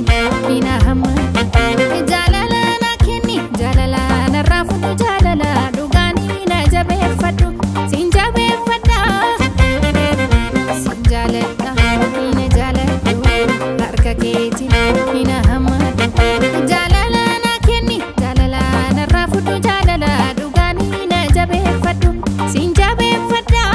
keetiin hina hamma jaalala na kenni jaalala narraa fuudhu jaalala dhugaanii na jabeeffadhu siin jabeeffadha siin jaaladha hina jaaladhu harka keetiin hina hamma jaalala na kenni jaalala narraa fuudhu jaalala dhugaanii na jabeeffadhu siin jabeeffadha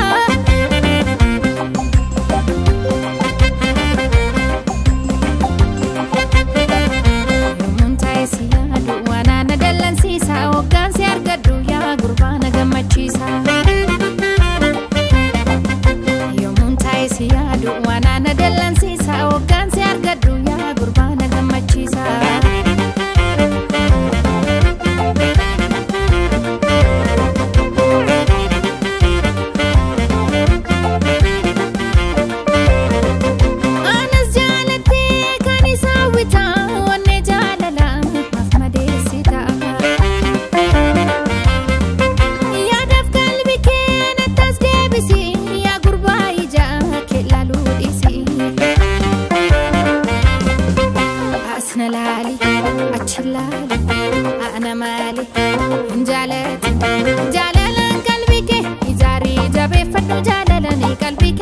أنا مالي جالت جاللا قلبك إزاري جابي فدو جاللني قلبك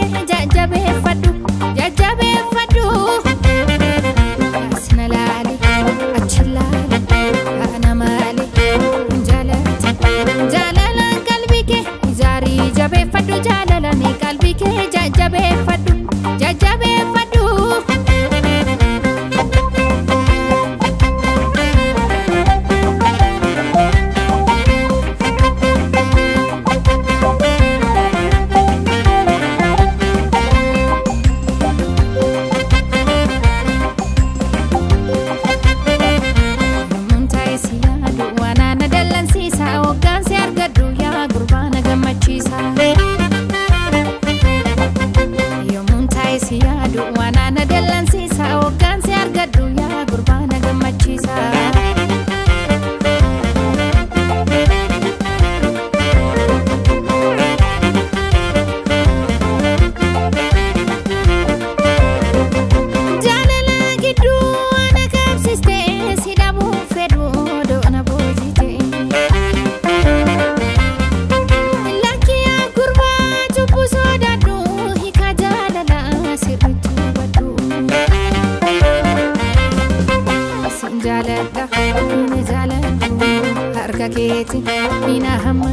جابي فدو جابي فدو أسنا لالي أتشلالي أنا مالي جالت جاللا قلبك إزاري جابي فدو جاللني قلبك جابي فدو جابي فدو jaalladha hina jaaladhu harka keetiin hina hamma